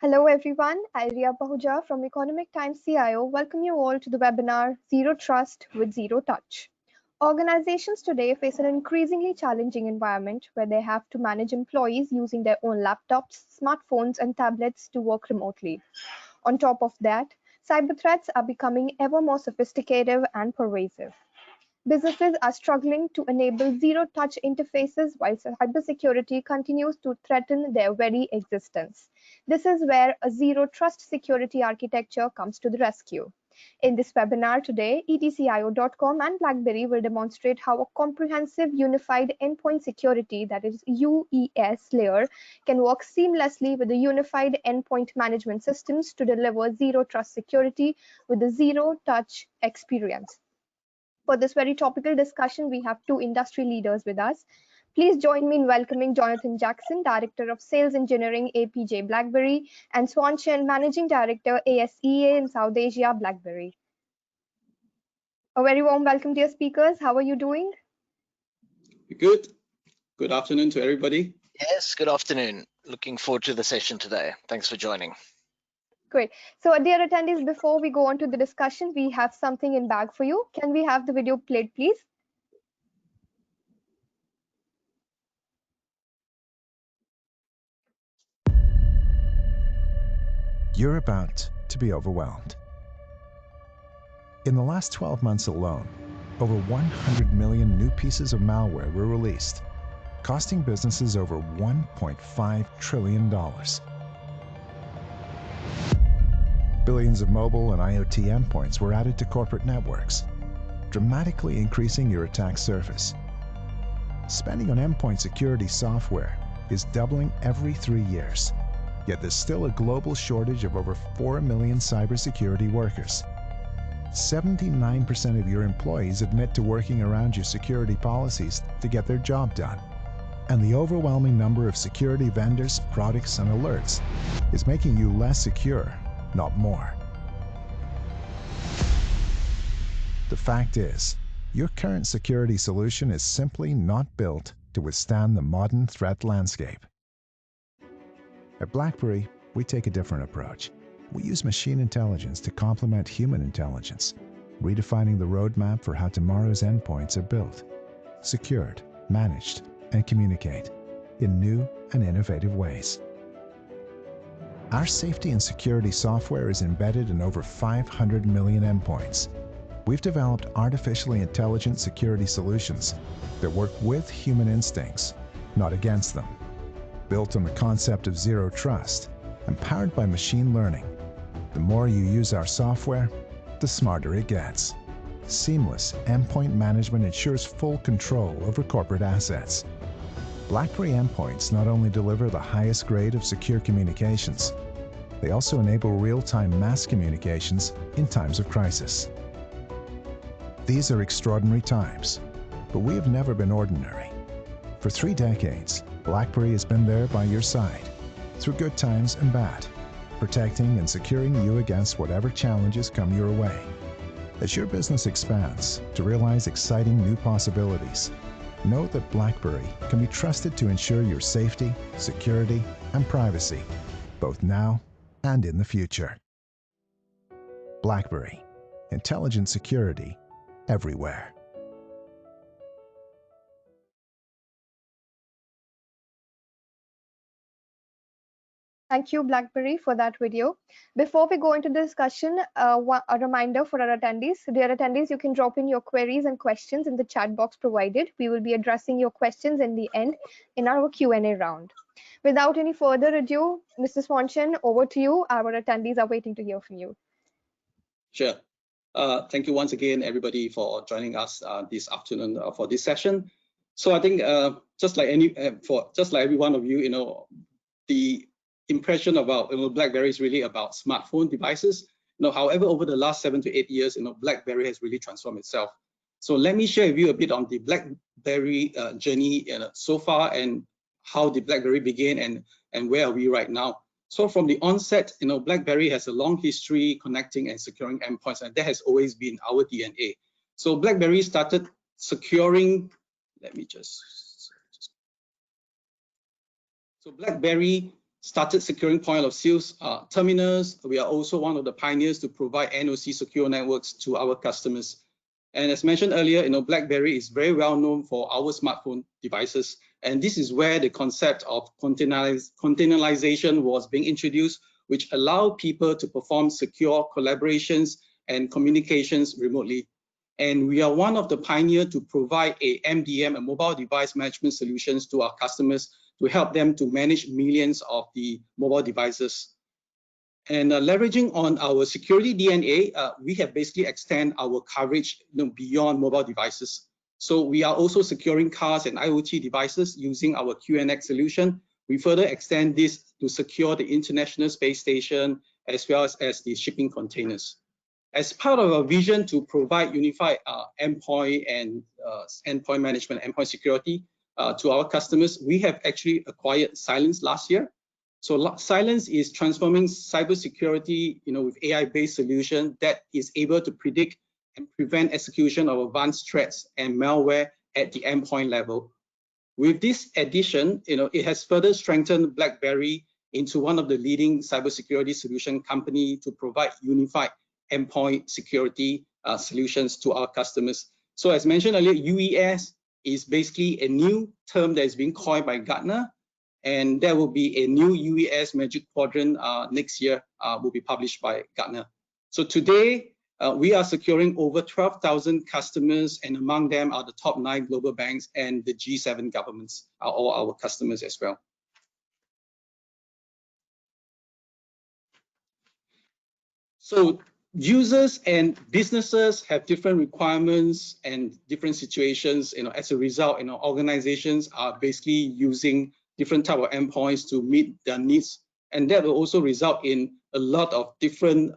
Hello everyone, I'm Riya Pahuja from Economic Times CIO. Welcome you all to the webinar Zero Trust with Zero Touch. Organizations today face an increasingly challenging environment where they have to manage employees using their own laptops, smartphones, and tablets to work remotely. On top of that, cyber threats are becoming ever more sophisticated and pervasive. Businesses are struggling to enable zero-touch interfaces while cybersecurity continues to threaten their very existence. This is where a zero-trust security architecture comes to the rescue. In this webinar today, etcio.com and BlackBerry will demonstrate how a comprehensive unified endpoint security, that is UES layer, can work seamlessly with the unified endpoint management systems to deliver zero-trust security with a zero-touch experience. For this very topical discussion, we have two industry leaders with us. Please join me in welcoming Jonathan Jackson, Director of Sales Engineering, APJ BlackBerry, and Swan Chen, Managing Director, ASEA in South Asia, BlackBerry. A very warm welcome to your speakers. How are you doing? Good. Good afternoon to everybody. Yes, good afternoon. Looking forward to the session today. Thanks for joining. Great. So, dear attendees, before we go on to the discussion, we have something in bag for you. Can we have the video played, please? You're about to be overwhelmed. In the last 12 months alone, over 100 million new pieces of malware were released, costing businesses over $1.5 trillion. Billions of mobile and IoT endpoints were added to corporate networks, dramatically increasing your attack surface. Spending on endpoint security software is doubling every 3 years, yet there's still a global shortage of over 4 million cybersecurity workers. 79% of your employees admit to working around your security policies to get their job done. And the overwhelming number of security vendors, products, and alerts is making you less secure, not more. The fact is, your current security solution is simply not built to withstand the modern threat landscape. At BlackBerry, we take a different approach. We use machine intelligence to complement human intelligence, redefining the roadmap for how tomorrow's endpoints are built, secured, managed, and communicate in new and innovative ways. Our safety and security software is embedded in over 500 million endpoints. We've developed artificially intelligent security solutions that work with human instincts, not against them. Built on the concept of zero trust and powered by machine learning, the more you use our software, the smarter it gets. Seamless endpoint management ensures full control over corporate assets. BlackBerry endpoints not only deliver the highest grade of secure communications, they also enable real-time mass communications in times of crisis. These are extraordinary times, but we have never been ordinary. For 3 decades, BlackBerry has been there by your side, through good times and bad, protecting and securing you against whatever challenges come your way. As your business expands to realize exciting new possibilities, know that BlackBerry can be trusted to ensure your safety, security, and privacy, both now and in the future. BlackBerry, intelligent security everywhere. Thank you, BlackBerry, for that video. Before we go into the discussion, a reminder for our attendees. Dear attendees, you can drop in your queries and questions in the chat box provided. We will be addressing your questions in the end in our Q&A round. Without any further ado, Mr. Swan Chen, over to you. Our attendees are waiting to hear from you. Sure. Thank you once again, everybody, for joining us this afternoon for this session. So I think just like every one of you, the impression about BlackBerry is really about smartphone devices. However, over the last 7 to 8 years, BlackBerry has really transformed itself. So let me share with you a bit on the BlackBerry journey so far, and how the BlackBerry began and where are we right now. So from the onset, BlackBerry has a long history connecting and securing endpoints, and that has always been our DNA. So BlackBerry started securing. So BlackBerry started securing point of sales terminals. We are also one of the pioneers to provide NOC secure networks to our customers. And as mentioned earlier, BlackBerry is very well known for our smartphone devices. And this is where the concept of containerization was being introduced, which allow people to perform secure collaborations and communications remotely. And we are one of the pioneers to provide a MDM, a mobile device management solutions to our customers to help them to manage millions of the mobile devices. And leveraging on our security DNA, we have basically extend our coverage beyond mobile devices. So we are also securing cars and IoT devices using our QNX solution. We further extend this to secure the International Space Station as well as the shipping containers. As part of our vision to provide unified endpoint and endpoint management, endpoint security to our customers, we have actually acquired Cylance last year. So Cylance is transforming cybersecurity, with AI-based solution that is able to predict and prevent execution of advanced threats and malware at the endpoint level. With this addition, it has further strengthened BlackBerry into one of the leading cybersecurity solution company to provide unified endpoint security solutions to our customers. So as mentioned earlier, UES is basically a new term that is being coined by Gartner, and there will be a new UES Magic Quadrant next year, will be published by Gartner. So today, we are securing over 12,000 customers, and among them are the top 9 global banks and the G7 governments are all our customers as well. So users and businesses have different requirements and different situations. As a result, organizations are basically using different type of endpoints to meet their needs, and that will also result in a lot of different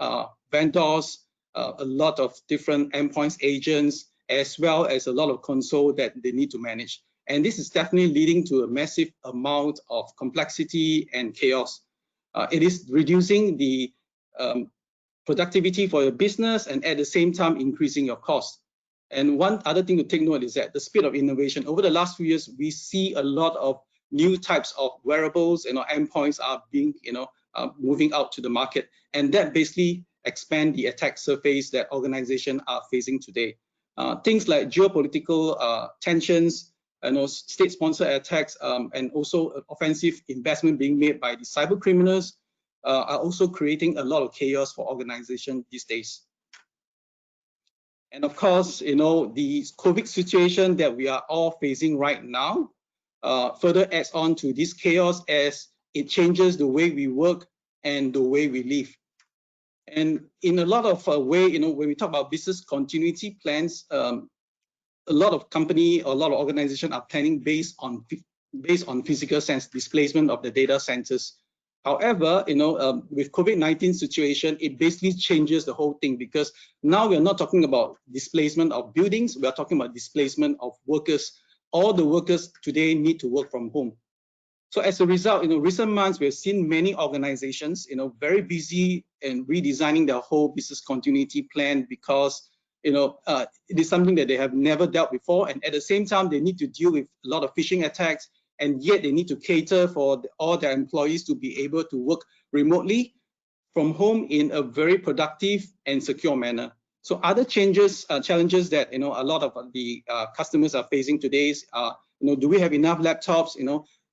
vendors, a lot of different endpoints agents, as well as a lot of console that they need to manage. And this is definitely leading to a massive amount of complexity and chaos. It is reducing the productivity for your business and at the same time increasing your cost. And one other thing to take note is that the speed of innovation. Over the last few years, we see a lot of new types of wearables and endpoints are being, moving out to the market, and that basically expand the attack surface that organizations are facing today. Things like geopolitical tensions, state-sponsored attacks, and also offensive investment being made by the cyber criminals are also creating a lot of chaos for organizations these days. And of course, the COVID situation that we are all facing right now further adds on to this chaos as it changes the way we work and the way we live. And in a lot of way, when we talk about business continuity plans, a lot of company or a lot of organizations are planning based on physical sense displacement of the data centers. However, with COVID-19 situation, it basically changes the whole thing, because now we're not talking about displacement of buildings, we are talking about displacement of workers. All the workers today need to work from home. So as a result, recent months, we have seen many organizations, very busy in redesigning their whole business continuity plan, because, it is something that they have never dealt before. And at the same time, they need to deal with a lot of phishing attacks, and yet they need to cater for all their employees to be able to work remotely from home in a very productive and secure manner. So other challenges that, a lot of the customers are facing today is, do we have enough laptops?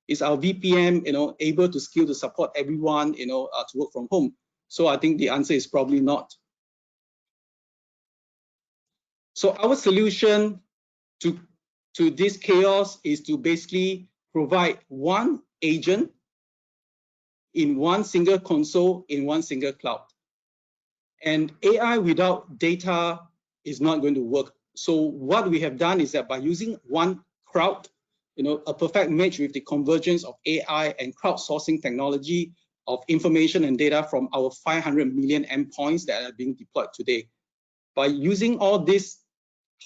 Is our VPN, able to scale to support everyone, to work from home? So I think the answer is probably not. So our solution to this chaos is to basically provide one agent in one single console in one single cloud. And AI without data is not going to work. So what we have done is that by using one crowd, a perfect match with the convergence of AI and crowdsourcing technology of information and data from our 500 million endpoints that are being deployed today. By using all this,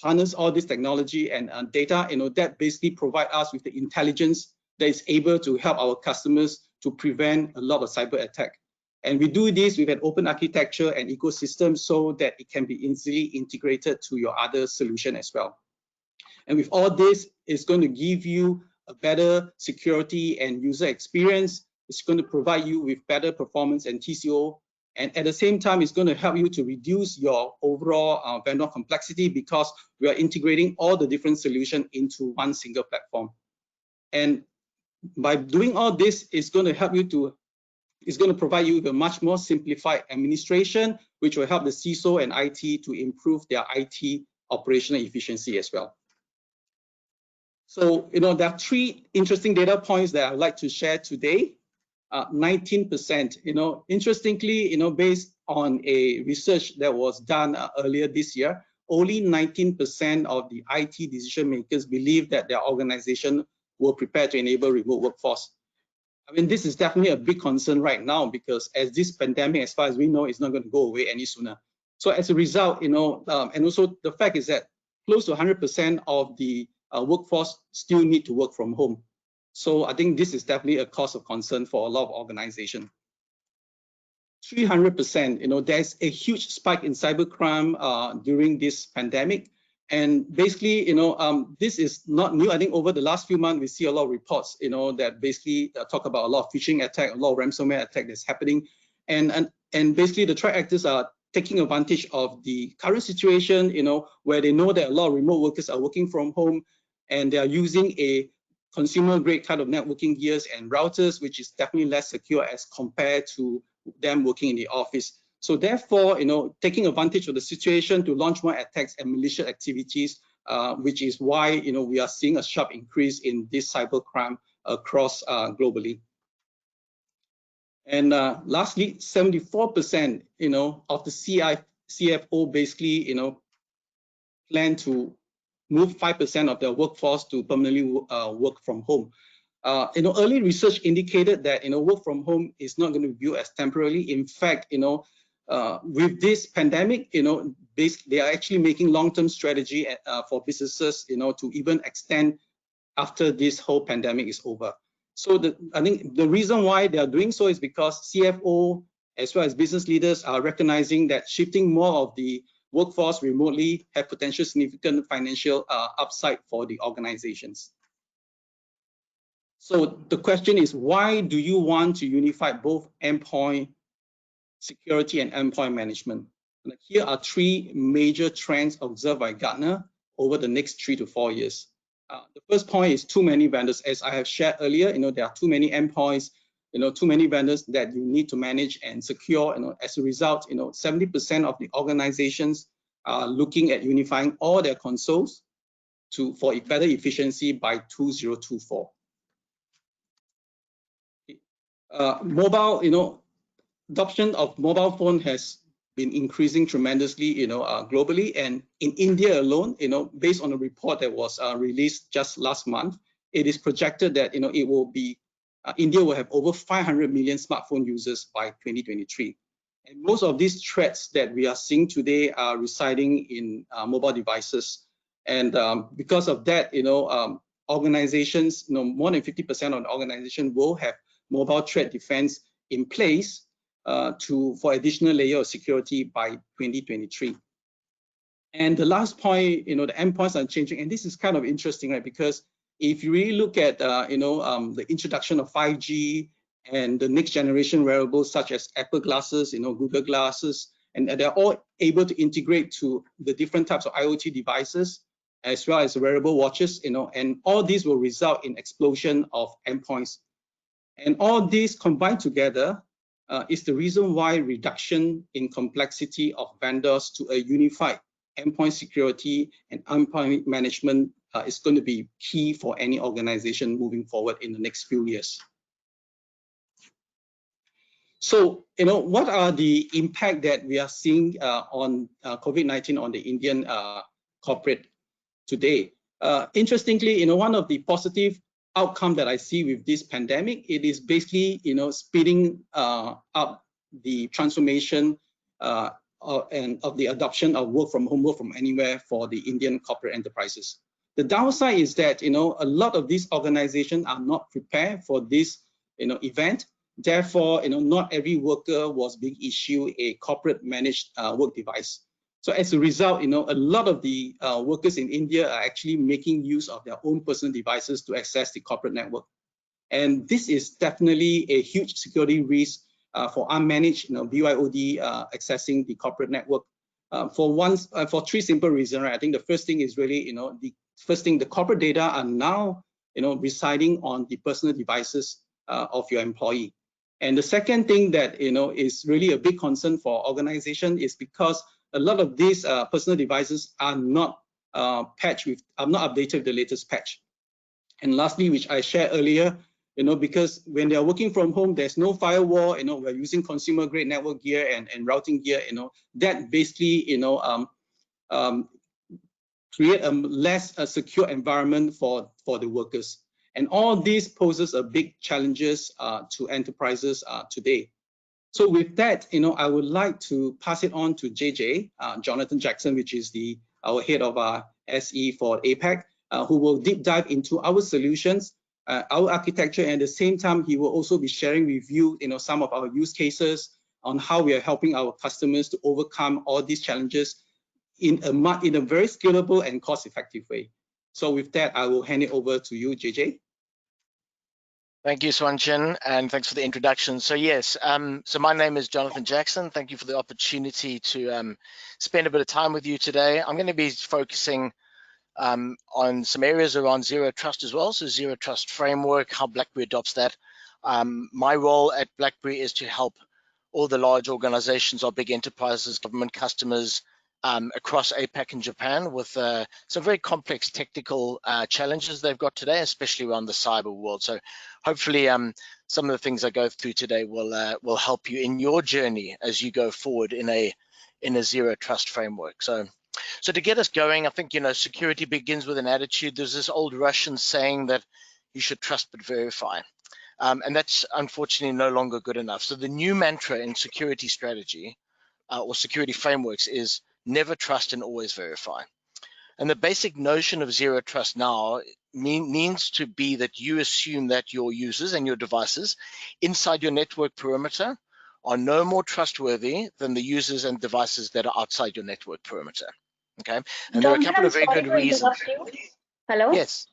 harness all this technology and data, that basically provide us with the intelligence that is able to help our customers to prevent a lot of cyber attack. And we do this with an open architecture and ecosystem so that it can be easily integrated to your other solution as well. And with all this, it's going to give you a better security and user experience, It's going to provide you with better performance and TCO. And at the same time, it's going to help you to reduce your overall vendor complexity because we are integrating all the different solutions into one single platform. And by doing all this, it's going to help you to, it's going to provide you with a much more simplified administration, which will help the CISO and IT to improve their IT operational efficiency as well. So, there are three interesting data points that I'd like to share today. 19%, interestingly, based on a research that was done earlier this year, only 19% of the IT decision makers believe that their organization will prepare to enable remote workforce. I mean, this is definitely a big concern right now because as this pandemic, as far as we know, is not going to go away any sooner. So as a result, and also the fact is that close to 100% of the workforce still need to work from home. So I think this is definitely a cause of concern for a lot of organizations. 300%, there's a huge spike in cybercrime during this pandemic. And basically, this is not new. I think over the last few months, we see a lot of reports, that basically talk about a lot of phishing attack, a lot of ransomware attack that's happening. And basically the threat actors are taking advantage of the current situation, where they know that a lot of remote workers are working from home and they are using a consumer grade kind of networking gears and routers, which is definitely less secure as compared to them working in the office. So therefore, taking advantage of the situation to launch more attacks and malicious activities, which is why, we are seeing a sharp increase in this cybercrime across globally. And lastly, 74%, of the CFO basically, plan to move 5% of their workforce to permanently work from home. Early research indicated that, work from home is not going to be viewed as temporarily. In fact, with this pandemic, they are actually making long-term strategy for businesses, to even extend after this whole pandemic is over. So I think the reason why they are doing so is because CFO as well as business leaders are recognizing that shifting more of the workforce remotely have potential significant financial upside for the organizations. So the question is, why do you want to unify both endpoint security and endpoint management? And here are three major trends observed by Gartner over the next 3 to 4 years. The first point is too many vendors. As I have shared earlier, there are too many endpoints, too many vendors that you need to manage and secure. As a result, 70% of the organizations are looking at unifying all their consoles for better efficiency by 2024. Mobile, adoption of mobile phone has been increasing tremendously, globally, and in India alone, based on a report that was released just last month, it is projected that it will be India will have over 500 million smartphone users by 2023, and most of these threats that we are seeing today are residing in mobile devices, and because of that, organizations, more than 50% of the organization will have mobile threat defense in place for additional layer of security by 2023. And the last point, the endpoints are changing, and this is kind of interesting, right? Because if you really look at the introduction of 5G and the next generation wearables such as Apple glasses, Google glasses, and they're all able to integrate to the different types of IoT devices as well as wearable watches, and all these will result in explosion of endpoints. And all these combined together is the reason why reduction in complexity of vendors to a unified endpoint security and endpoint management is going to be key for any organization moving forward in the next few years. So, what are the impact that we are seeing on COVID-19 on the Indian corporate today? Interestingly, one of the positive outcome that I see with this pandemic, it is basically, speeding up the transformation and of the adoption of work from home, work from anywhere for the Indian corporate enterprises. The downside is that, a lot of these organizations are not prepared for this, event. Therefore, not every worker was being issued a corporate managed work device. So as a result, a lot of the workers in India are actually making use of their own personal devices to access the corporate network. And this is definitely a huge security risk for unmanaged BYOD accessing the corporate network for three simple reasons, right? I think the first thing is really, the corporate data are now, residing on the personal devices of your employee. And the second thing that, is really a big concern for organization is because a lot of these personal devices are not not updated with the latest patch. And lastly, which I shared earlier, because when they're working from home, there's no firewall, we're using consumer grade network gear and routing gear, that basically, create a less secure environment for the workers. And all this poses a big challenges to enterprises today. So with that, I would like to pass it on to JJ, Jonathan Jackson, which is our head of our SE for APAC, who will deep dive into our solutions, our architecture, and at the same time, he will also be sharing with you, some of our use cases on how we are helping our customers to overcome all these challenges in a very scalable and cost-effective way. So with that, I will hand it over to you, JJ. Thank you, Xuan Chin, and thanks for the introduction. So yes, so my name is Jonathan Jackson. Thank you for the opportunity to spend a bit of time with you today. I'm going to be focusing on some areas around Zero Trust as well. So Zero Trust framework, how BlackBerry adopts that. My role at BlackBerry is to help all the large organizations or big enterprises, government customers across APAC and Japan with some very complex technical challenges they've got today, especially around the cyber world. So hopefully some of the things I go through today will help you in your journey as you go forward in a Zero Trust framework. So to get us going, I think, security begins with an attitude. There's this old Russian saying that you should trust but verify. And that's unfortunately no longer good enough. So the new mantra in security strategy or security frameworks is never trust and always verify. And the basic notion of Zero Trust now means to be that you assume that your users and your devices inside your network perimeter are no more trustworthy than the users and devices that are outside your network perimeter. Okay, and there are a couple of very good reasons. Hello? Yes.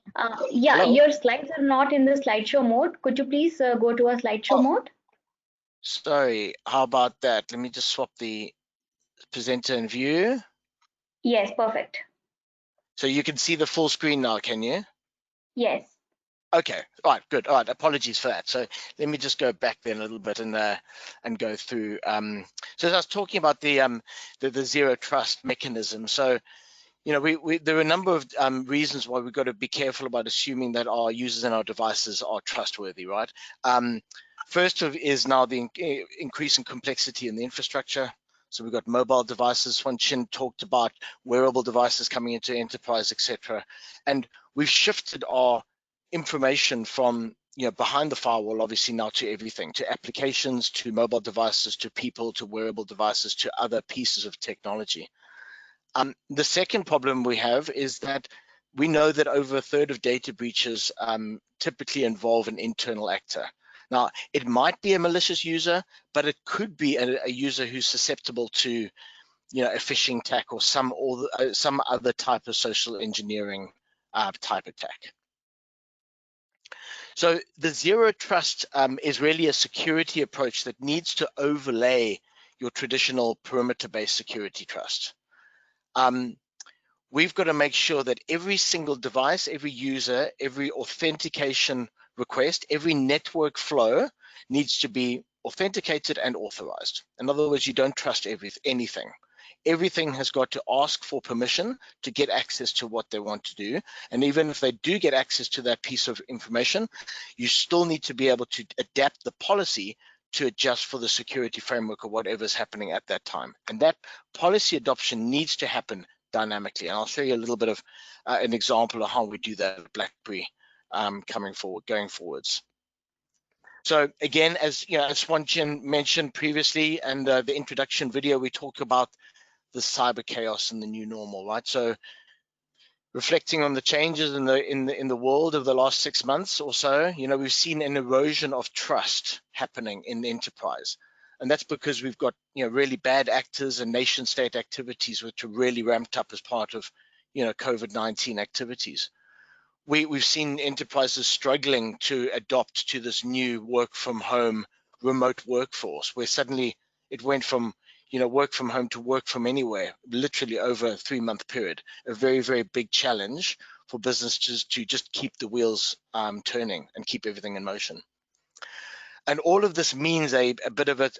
Yeah, Hello? your slides are not in the slideshow mode. Could you please go to a slideshow mode? Sorry, how about that? Let me just swap the presenter and view. Yes, perfect. So you can see the full screen now, can you? Yes. Okay, all right, good. All right, apologies for that. So let me just go back then a little bit and go through. So as I was talking about the Zero Trust mechanism. So, there are a number of reasons why we've got to be careful about assuming that our users and our devices are trustworthy, right? First is now the increasing complexity in the infrastructure. So we've got mobile devices. Xuan Chin talked about wearable devices coming into enterprise, etc. And we've shifted our information from behind the firewall, obviously, now to everything, to applications, to mobile devices, to people, to wearable devices, to other pieces of technology. The second problem we have is that we know that over a third of data breaches typically involve an internal actor. Now, it might be a malicious user, but it could be a user who's susceptible to, a phishing attack or some other type of social engineering type attack. So the Zero Trust is really a security approach that needs to overlay your traditional perimeter-based security trust. We've got to make sure that every single device, every user, every authentication request, every network flow needs to be authenticated and authorized. In other words, you don't trust anything. Everything has got to ask for permission to get access to what they want to do. And even if they do get access to that piece of information, you still need to be able to adapt the policy to adjust for the security framework or whatever's happening at that time. And that policy adoption needs to happen dynamically. And I'll show you a little bit of an example of how we do that at BlackBerry going forwards. So again, as Xuan Chin mentioned previously, and the introduction video, we talk about the cyber chaos and the new normal, right? So reflecting on the changes in the world of the last 6 months or so, we've seen an erosion of trust happening in the enterprise. And that's because we've got, really bad actors and nation state activities which are really ramped up as part of, COVID-19 activities. we've seen enterprises struggling to adopt to this new work from home remote workforce, where suddenly it went from work from home to work from anywhere, literally over a 3-month period. A very, very big challenge for businesses to just keep the wheels turning and keep everything in motion. And all of this means a bit of a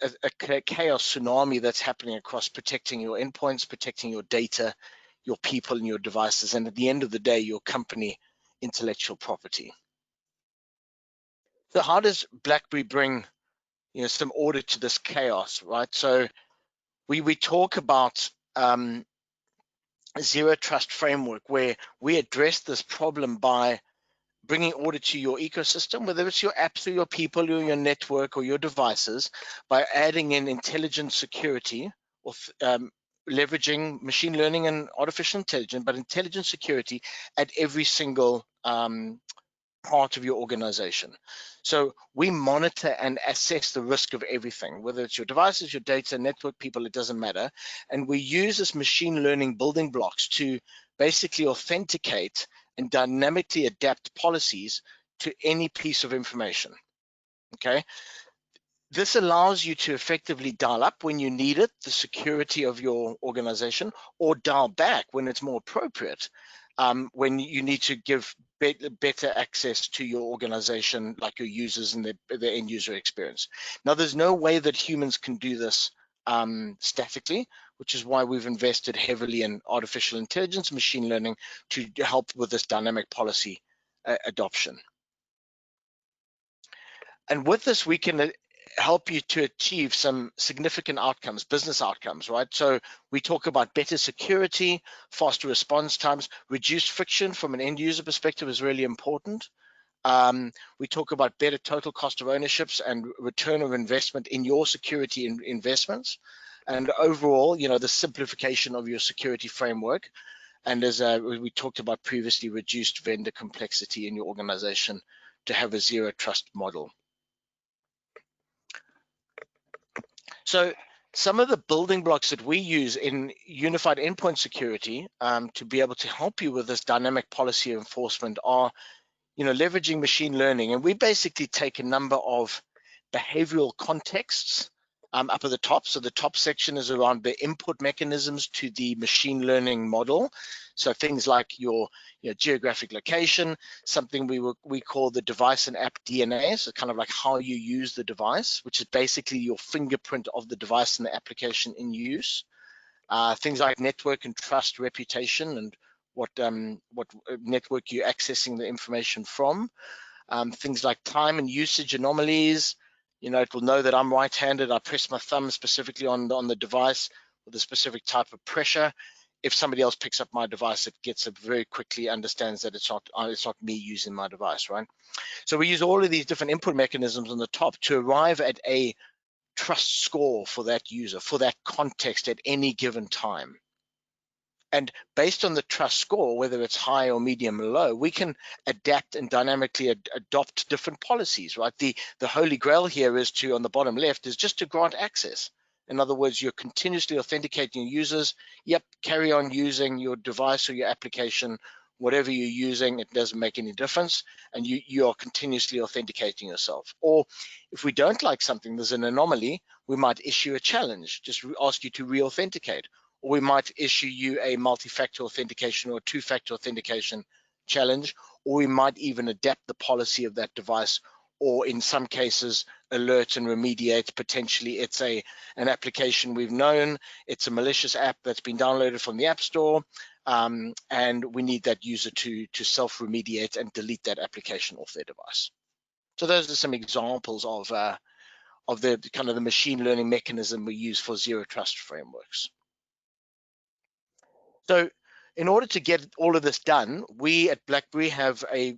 chaos tsunami that's happening across protecting your endpoints, protecting your data, your people and your devices, and at the end of the day, your company intellectual property. So how does BlackBerry bring some order to this chaos, right? So we talk about zero trust framework, where we address this problem by bringing order to your ecosystem, whether it's your apps or your people or your network or your devices, by adding in intelligent security or leveraging machine learning and artificial intelligence, but intelligent security at every single part of your organization. So we monitor and assess the risk of everything, whether it's your devices, your data, network, people, it doesn't matter. And we use this machine learning building blocks to basically authenticate and dynamically adapt policies to any piece of information, okay? This allows you to effectively dial up when you need it, the security of your organization, or dial back when it's more appropriate, when you need to give better access to your organization, like your users and the end user experience. Now, there's no way that humans can do this statically, which is why we've invested heavily in artificial intelligence, machine learning, to help with this dynamic policy adoption. And with this, we can help you to achieve some significant outcomes, business outcomes, right? So we talk about better security, faster response times, reduced friction from an end user perspective is really important. We talk about better total cost of ownerships and return of investment in your security investments. And overall, the simplification of your security framework. And as we talked about previously, reduced vendor complexity in your organization to have a zero trust model. So some of the building blocks that we use in unified endpoint security to be able to help you with this dynamic policy enforcement are, leveraging machine learning. And we basically take a number of behavioral contexts up at the top. So the top section is around the input mechanisms to the machine learning model. So things like your geographic location, something we call the device and app DNA, so kind of like how you use the device, which is basically your fingerprint of the device and the application in use. Things like network and trust reputation and what network you're accessing the information from. Things like time and usage anomalies. It will know that I'm right-handed. I press my thumb specifically on the device with a specific type of pressure. If somebody else picks up my device, it gets it very quickly, understands that it's not me using my device, right? So we use all of these different input mechanisms on the top to arrive at a trust score for that user, for that context at any given time. And based on the trust score, whether it's high or medium or low, we can adapt and dynamically adopt different policies, right? The holy grail here is to, on the bottom left, is just to grant access. In other words, you're continuously authenticating users. Yep, carry on using your device or your application, whatever you're using, it doesn't make any difference. And you are continuously authenticating yourself. Or if we don't like something, there's an anomaly, we might issue a challenge, just ask you to re-authenticate. Or we might issue you a multi-factor authentication or two-factor authentication challenge, or we might even adapt the policy of that device, or in some cases, alert and remediate. Potentially, it's an application we've known, it's a malicious app that's been downloaded from the App Store, and we need that user to self-remediate and delete that application off their device. So those are some examples of the kind of the machine learning mechanism we use for zero trust frameworks. So in order to get all of this done, we at BlackBerry have a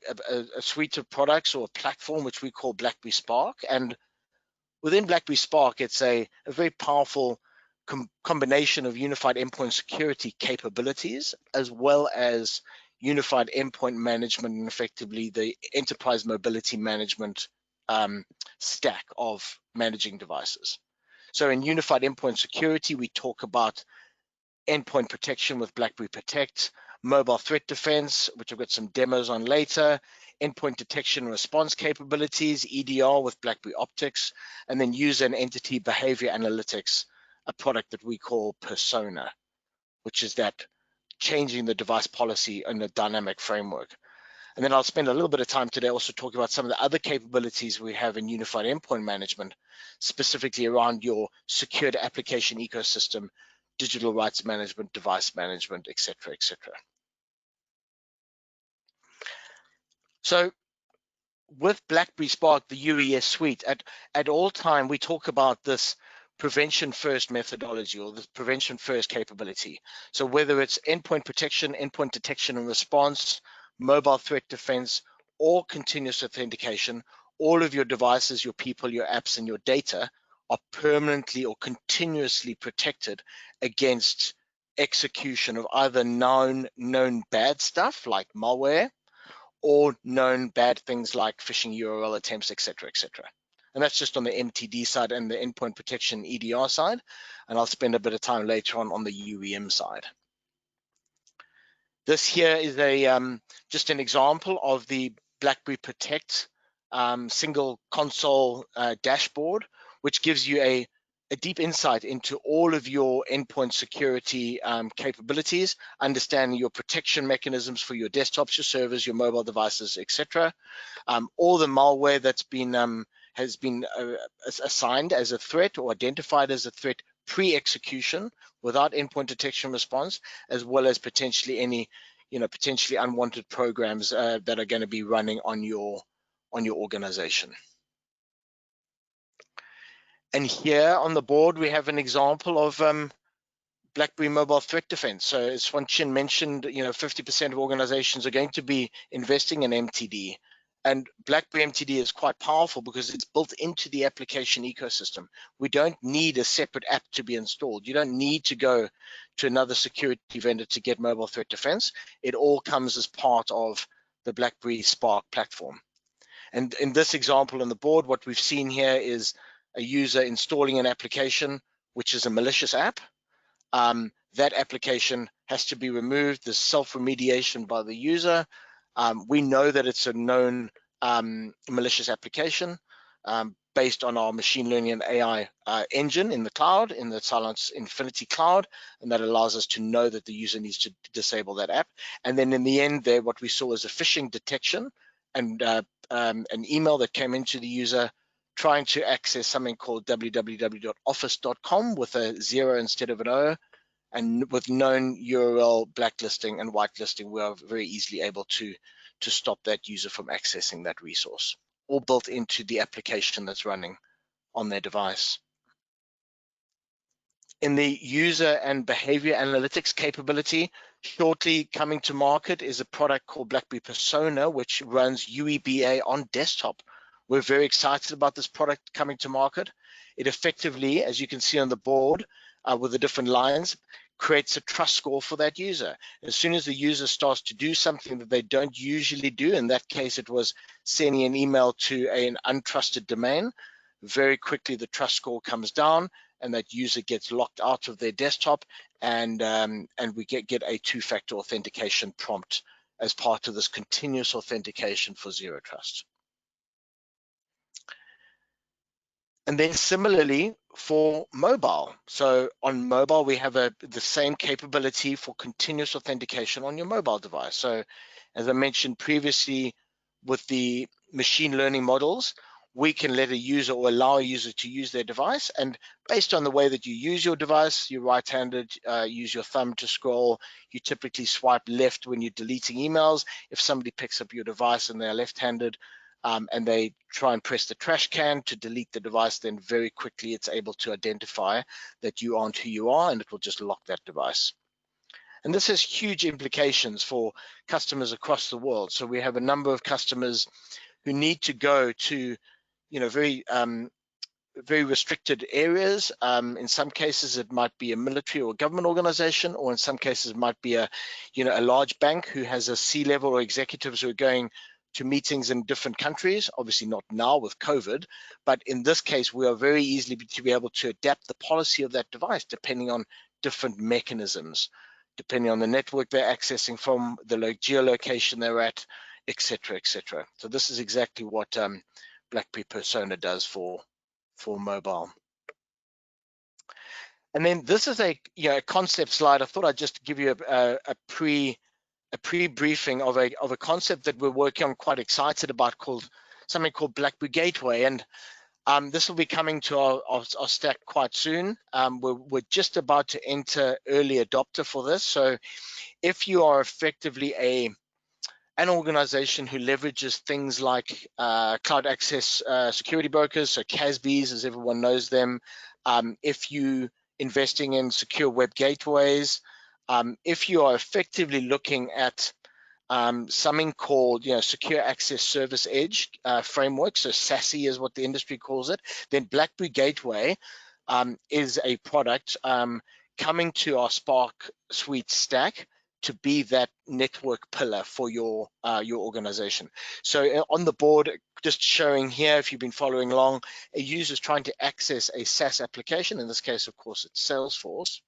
suite of products or a platform which we call BlackBerry Spark. And within BlackBerry Spark, it's a very powerful combination of unified endpoint security capabilities, as well as unified endpoint management and effectively the enterprise mobility management stack of managing devices. So in unified endpoint security, we talk about endpoint protection with BlackBerry Protect, mobile threat defense, which I've got some demos on later, endpoint detection and response capabilities, EDR with BlackBerry Optics, and then user and entity behavior analytics, a product that we call Persona, which is that changing the device policy in a dynamic framework. And then I'll spend a little bit of time today also talking about some of the other capabilities we have in unified endpoint management, specifically around your secured application ecosystem, digital rights management, device management, et cetera, et cetera. So with BlackBerry Spark, the UES suite, at all time, we talk about this prevention first methodology or the prevention first capability. So whether it's endpoint protection, endpoint detection and response, mobile threat defense, or continuous authentication, all of your devices, your people, your apps, and your data are permanently or continuously protected against execution of either known bad stuff like malware, or known bad things like phishing URL attempts, et cetera, et cetera. And that's just on the MTD side and the endpoint protection EDR side. And I'll spend a bit of time later on the UEM side. This here is just an example of the BlackBerry Protect single console dashboard, which gives you a deep insight into all of your endpoint security capabilities, understanding your protection mechanisms for your desktops, your servers, your mobile devices, etc. All the malware that's been has been assigned as a threat or identified as a threat pre-execution without endpoint detection response, as well as potentially any potentially unwanted programs that are going to be running on your organization. And here on the board, we have an example of BlackBerry Mobile Threat Defense. So as Swan Chin mentioned, 50% of organizations are going to be investing in MTD. And BlackBerry MTD is quite powerful because it's built into the application ecosystem. We don't need a separate app to be installed. You don't need to go to another security vendor to get mobile threat defense. It all comes as part of the BlackBerry Spark platform. And in this example on the board, what we've seen here is a user installing an application, which is a malicious app. That application has to be removed. There's self-remediation by the user. We know that it's a known malicious application based on our machine learning and AI engine in the cloud, in the Cylance Infinity Cloud, and that allows us to know that the user needs to disable that app. And then in the end there, what we saw was a phishing detection and an email that came into the user trying to access something called www.office.com with a 0 instead of an O, and with known URL blacklisting and whitelisting, we are very easily able to stop that user from accessing that resource, all built into the application that's running on their device. In the user and behavior analytics capability, shortly coming to market is a product called BlackBerry Persona, which runs UEBA on desktop. We're very excited about this product coming to market. It effectively, as you can see on the board with the different lines, creates a trust score for that user. As soon as the user starts to do something that they don't usually do, in that case it was sending an email to an untrusted domain, very quickly the trust score comes down and that user gets locked out of their desktop, and we get a two-factor authentication prompt as part of this continuous authentication for Zero Trust. And then similarly for mobile. So on mobile, we have the same capability for continuous authentication on your mobile device. So as I mentioned previously, with the machine learning models, we can let a user or allow a user to use their device. And based on the way that you use your device, you're right-handed, use your thumb to scroll. You typically swipe left when you're deleting emails. If somebody picks up your device and they're left-handed, and they try and press the trash can to delete the device, then very quickly it's able to identify that you aren't who you are, and it will just lock that device. And this has huge implications for customers across the world. So we have a number of customers who need to go to, very restricted areas. In some cases, it might be a military or government organization, or in some cases, it might be a large bank who has a C-level or executives who are going to meetings in different countries, obviously not now with COVID, but in this case, we are very easily to be able to adapt the policy of that device depending on different mechanisms depending on the network they're accessing from, the geolocation they're at, etc., etc. So this is exactly what BlackBerry Persona does for mobile. And then this is a concept slide. I thought I'd just give you a pre-briefing of a concept that we're working on, quite excited about, called something called BlackBerry Gateway. And this will be coming to our stack quite soon. We're just about to enter early adopter for this. So if you are effectively an organization who leverages things like cloud access security brokers, so CASBs, as everyone knows them, if you investing in secure web gateways, if you are effectively looking at something called Secure Access Service Edge framework, so SASE is what the industry calls it, then BlackBerry Gateway is a product coming to our Spark Suite stack to be that network pillar for your organization. So on the board, just showing here, if you've been following along, a user is trying to access a SaaS application. In this case, of course, it's Salesforce.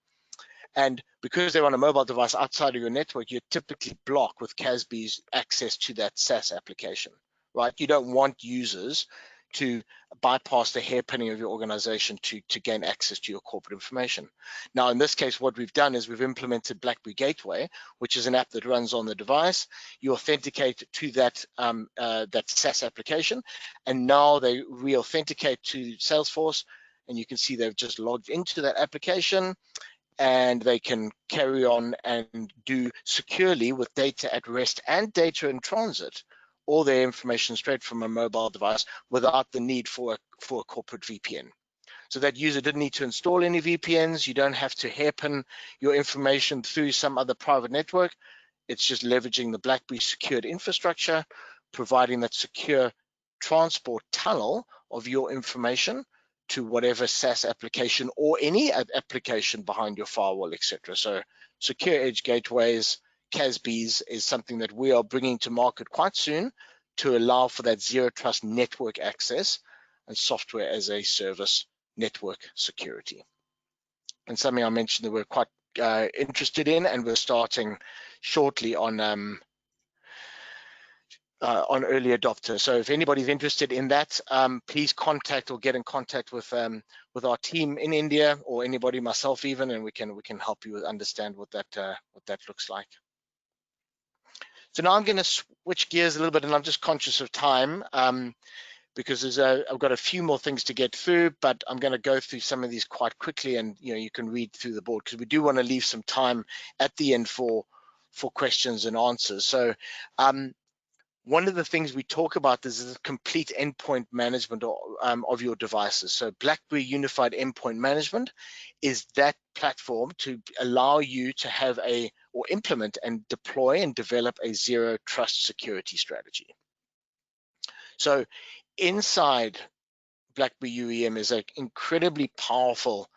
And because they're on a mobile device outside of your network, you typically block with CASB's access to that SaaS application, right? You don't want users to bypass the hairpinning of your organization to gain access to your corporate information. Now, in this case, what we've done is we've implemented BlackBerry Gateway, which is an app that runs on the device. You authenticate to that that SaaS application, and now they re-authenticate to Salesforce, and you can see they've just logged into that application, and they can carry on and do securely with data at rest and data in transit all their information straight from a mobile device without the need for a corporate VPN. So that user didn't need to install any VPNs. You don't have to hairpin your information through some other private network. It's just leveraging the BlackBerry secured infrastructure, providing that secure transport tunnel of your information to whatever SaaS application or any application behind your firewall, etc. So secure edge gateways, CASBs, is something that we are bringing to market quite soon to allow for that zero trust network access and software as a service network security. And something I mentioned that we're quite interested in, and we're starting shortly on early adopter. So if anybody's interested in that, please contact or get in contact with our team in India, or anybody, myself even, and we can help you understand what that looks like. So now I'm going to switch gears a little bit, and I'm just conscious of time because I've got a few more things to get through, but I'm going to go through some of these quite quickly, and you can read through the board because we do want to leave some time at the end for questions and answers. So one of the things we talk about is the complete endpoint management of your devices. So BlackBerry Unified Endpoint Management is that platform to allow you to have or implement and deploy and develop a zero trust security strategy. So inside BlackBerry UEM is an incredibly powerful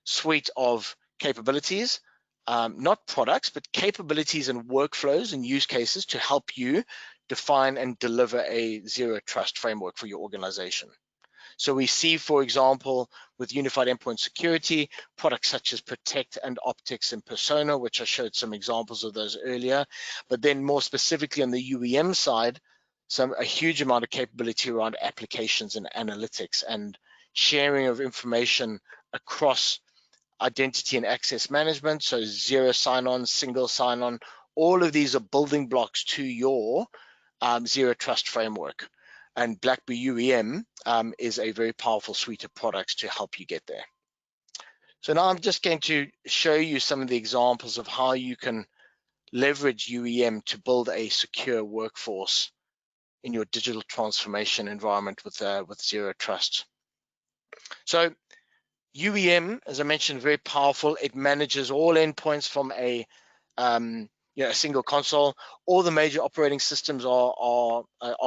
suite of capabilities, not products, but capabilities and workflows and use cases to help you define and deliver a zero trust framework for your organization. So we see, for example, with Unified Endpoint Security, products such as Protect and Optics and Persona, which I showed some examples of those earlier, but then more specifically on the UEM side, a huge amount of capability around applications and analytics and sharing of information across identity and access management. So zero sign-on, single sign-on, all of these are building blocks to your zero trust framework. And BlackBerry UEM is a very powerful suite of products to help you get there. So now I'm just going to show you some of the examples of how you can leverage UEM to build a secure workforce in your digital transformation environment with zero trust. So UEM, as I mentioned, very powerful. It manages all endpoints from a single console. All the major operating systems are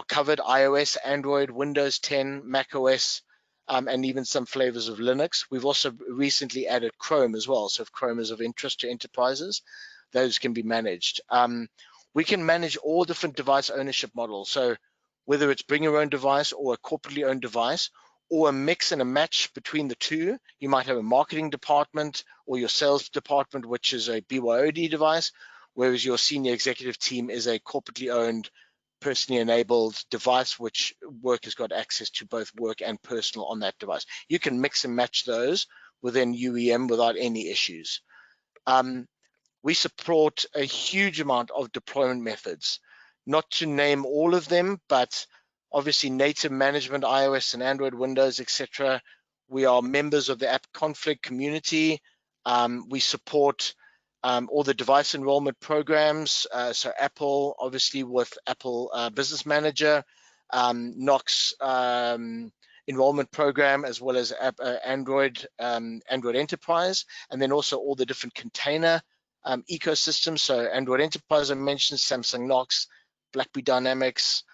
covered: iOS, Android, Windows 10, Mac OS, and even some flavors of Linux. We've also recently added Chrome as well. So if Chrome is of interest to enterprises, those can be managed. We can manage all different device ownership models. So whether it's bring your own device or a corporately owned device, or a mix and a match between the two. You might have a marketing department or your sales department, which is a BYOD device, whereas your senior executive team is a corporately owned, personally enabled device, which work has got access to both work and personal on that device. You can mix and match those within UEM without any issues. We support a huge amount of deployment methods, not to name all of them, but obviously native management, iOS and Android, Windows, etc. We are members of the App Config community. We support all the device enrollment programs. So Apple, obviously with Apple Business Manager, Knox enrollment program, as well as Android Enterprise, and then also all the different container ecosystems. So Android Enterprise I mentioned, Samsung Knox, BlackBerry Dynamics,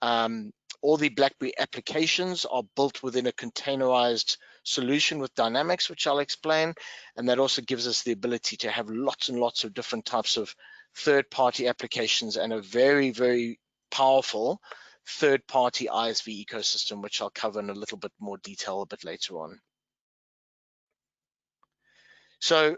all the BlackBerry applications are built within a containerized solution with Dynamics, which I'll explain. And that also gives us the ability to have lots and lots of different types of third-party applications and a very, very powerful third-party ISV ecosystem, which I'll cover in a little bit more detail a bit later on. So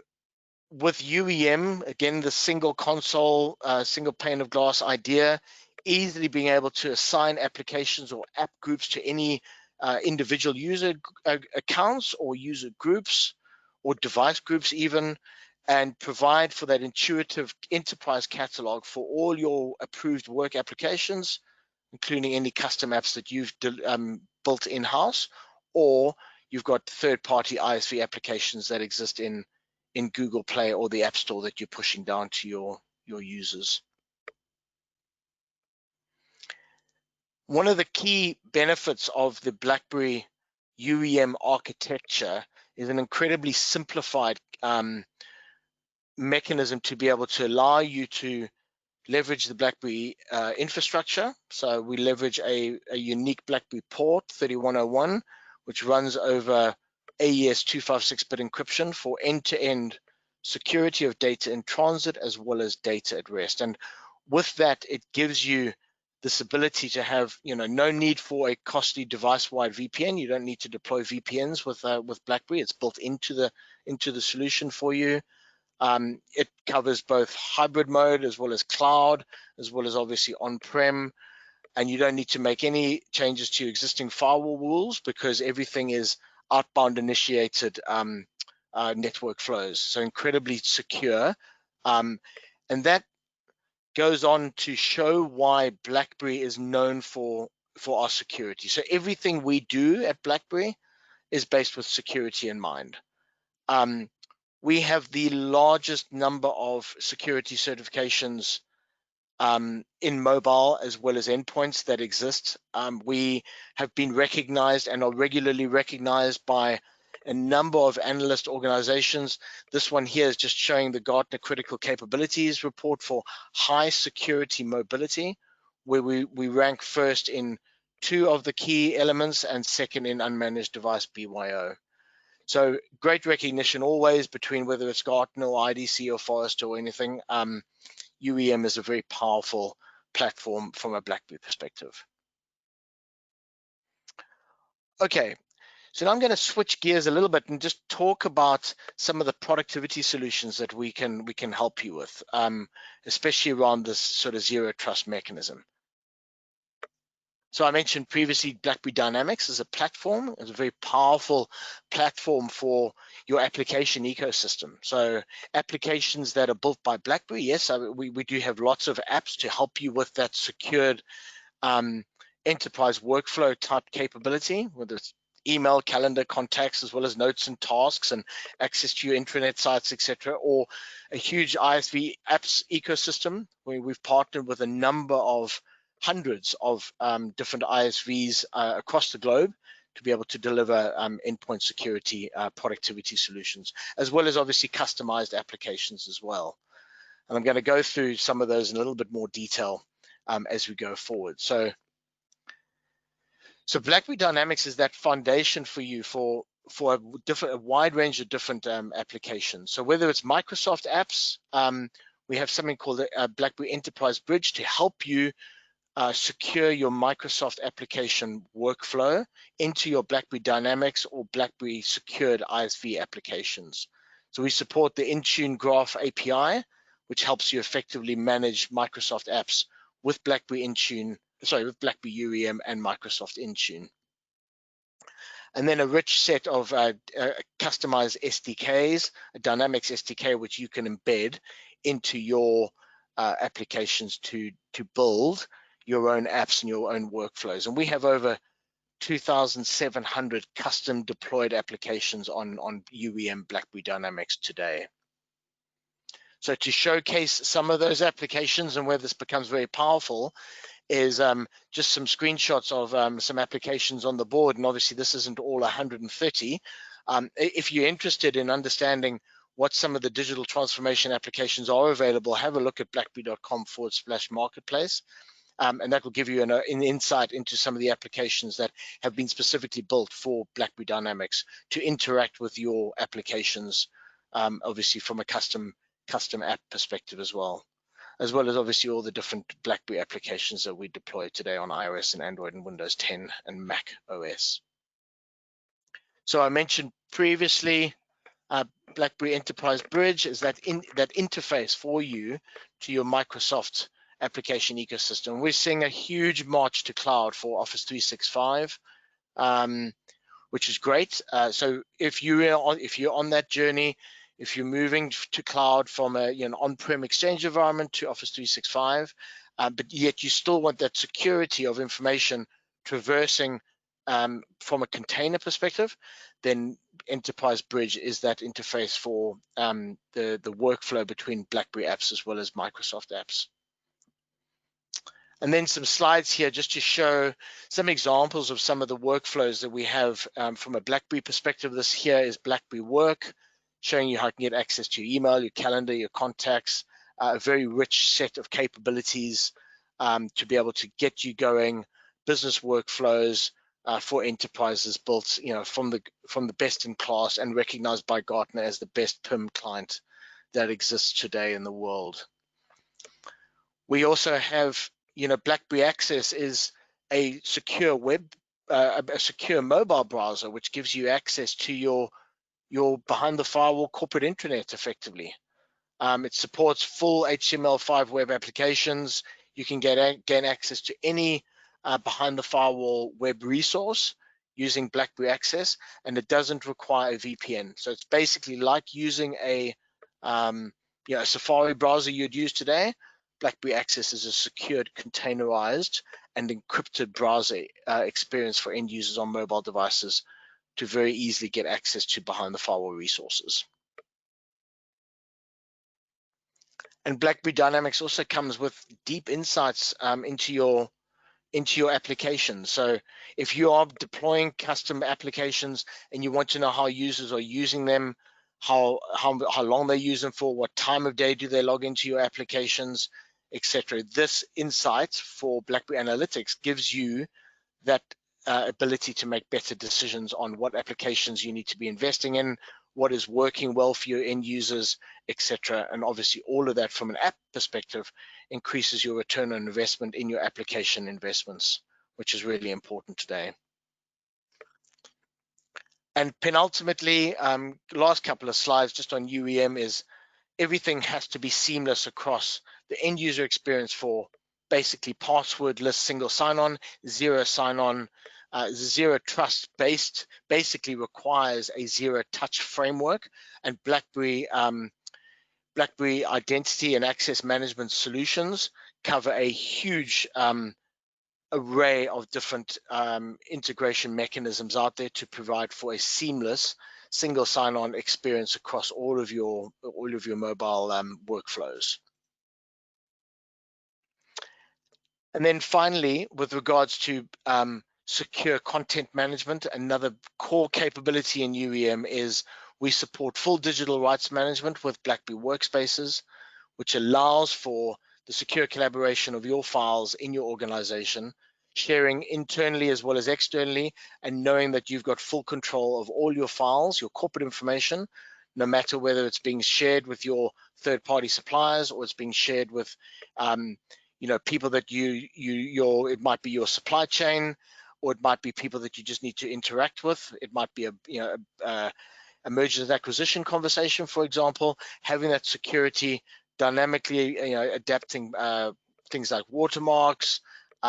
with UEM, again, the single console, single pane of glass idea, easily being able to assign applications or app groups to any individual user accounts or user groups or device groups even, and provide for that intuitive enterprise catalog for all your approved work applications, including any custom apps that you've built in-house, or you've got third-party ISV applications that exist in Google Play or the App Store that you're pushing down to your users. One of the key benefits of the BlackBerry UEM architecture is an incredibly simplified mechanism to be able to allow you to leverage the BlackBerry infrastructure. So we leverage a unique BlackBerry port 3101, which runs over AES 256-bit encryption for end-to-end security of data in transit as well as data at rest. And with that, it gives you this ability to have, no need for a costly device-wide VPN. You don't need to deploy VPNs with BlackBerry. It's built into the solution for you. It covers both hybrid mode as well as cloud, as well as obviously on-prem. And you don't need to make any changes to your existing firewall rules because everything is outbound initiated network flows. So incredibly secure. And that goes on to show why BlackBerry is known for our security. So everything we do at BlackBerry is based with security in mind. We have the largest number of security certifications in mobile as well as endpoints that exist. We have been recognized and are regularly recognized by a number of analyst organizations. This one here is just showing the Gartner Critical Capabilities report for high security mobility, where we rank first in 2 of the key elements and second in unmanaged device BYO. So great recognition always between whether it's Gartner or IDC or Forrester or anything. UEM is a very powerful platform from a BlackBerry perspective. Okay, so now I'm going to switch gears a little bit and just talk about some of the productivity solutions that we can help you with, especially around this sort of zero trust mechanism. So I mentioned previously BlackBerry Dynamics is a platform. It's a very powerful platform for your application ecosystem. So applications that are built by BlackBerry, yes, we do have lots of apps to help you with that secured enterprise workflow type capability, whether it's email, calendar, contacts, as well as notes and tasks and access to your intranet sites, etc., or a huge ISV apps ecosystem where we've partnered with a number of hundreds of different ISVs across the globe to be able to deliver endpoint security productivity solutions, as well as obviously customized applications as well. And I'm going to go through some of those in a little bit more detail as we go forward. So BlackBerry Dynamics is that foundation for you for a wide range of different applications. So whether it's Microsoft apps, we have something called the BlackBerry Enterprise Bridge to help you secure your Microsoft application workflow into your BlackBerry Dynamics or BlackBerry secured ISV applications. So we support the Intune Graph API, which helps you effectively manage Microsoft apps with BlackBerry Intune, with BlackBerry UEM and Microsoft Intune. And then a rich set of customized SDKs, a Dynamics SDK, which you can embed into your applications to build your own apps and your own workflows. And we have over 2,700 custom deployed applications on UEM BlackBerry Dynamics today. So to showcase some of those applications and where this becomes very powerful is just some screenshots of some applications on the board. And obviously this isn't all 130. If you're interested in understanding what some of the digital transformation applications are available, have a look at blackberry.com/marketplace. And that will give you an insight into some of the applications that have been specifically built for BlackBerry Dynamics to interact with your applications, obviously from a custom app perspective as well as obviously all the different BlackBerry applications that we deploy today on iOS and Android and Windows 10 and Mac OS. So I mentioned previously, BlackBerry Enterprise Bridge is that interface for you to your Microsoft application ecosystem. We're seeing a huge march to cloud for Office 365, which is great. So if you're on that journey, if you're moving to cloud from an on-prem Exchange environment to Office 365, but yet you still want that security of information traversing from a container perspective, then Enterprise Bridge is that interface for the workflow between BlackBerry apps as well as Microsoft apps. And then some slides here just to show some examples of some of the workflows that we have from a BlackBerry perspective. This here is BlackBerry Work, showing you how you can get access to your email, your calendar, your contacts, a very rich set of capabilities to be able to get you going, business workflows for enterprises built, from the best in class and recognized by Gartner as the best PIM client that exists today in the world. We also have, BlackBerry Access is a secure a secure mobile browser, which gives you access to your behind the firewall corporate intranet effectively. It supports full HTML5 web applications. You can gain access to any behind the firewall web resource using BlackBerry Access, and it doesn't require a VPN. So it's basically like using a Safari browser you'd use today. BlackBerry Access is a secured, containerized, and encrypted browser experience for end users on mobile devices to very easily get access to behind the firewall resources. And BlackBerry Dynamics also comes with deep insights into your application. So if you are deploying custom applications and you want to know how users are using them, how long they use them for, what time of day do they log into your applications, etc. This insight for BlackBerry Analytics gives you that ability to make better decisions on what applications you need to be investing in, what is working well for your end users, etc. And obviously all of that from an app perspective increases your return on investment in your application investments, which is really important today. And penultimately, last couple of slides just on UEM is everything has to be seamless across the end user experience for basically passwordless single sign-on, zero sign-on, zero trust based basically requires a zero touch framework, and BlackBerry identity and access management solutions cover a huge array of different integration mechanisms out there to provide for a seamless single sign-on experience across all of your mobile workflows. And then finally, with regards to secure content management, another core capability in UEM is we support full digital rights management with BlackBerry Workspaces, which allows for the secure collaboration of your files in your organization, sharing internally as well as externally, and knowing that you've got full control of all your files, your corporate information, no matter whether it's being shared with your third-party suppliers or it's being shared with people that it might be your supply chain, or it might be people that you just need to interact with. It might be a mergers and acquisition conversation, for example. Having that security, dynamically adapting things like watermarks,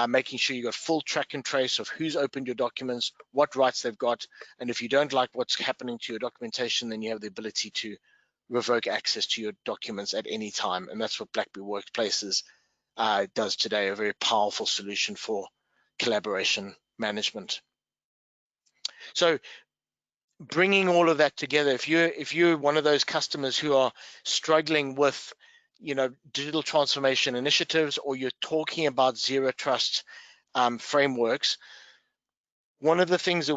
making sure you got full track and trace of who's opened your documents, what rights they've got, and if you don't like what's happening to your documentation, then you have the ability to revoke access to your documents at any time. And that's what BlackBerry Workspaces does today, a very powerful solution for collaboration management. So bringing all of that together, if you're one of those customers who are struggling with digital transformation initiatives, or you're talking about zero trust frameworks, one of the things that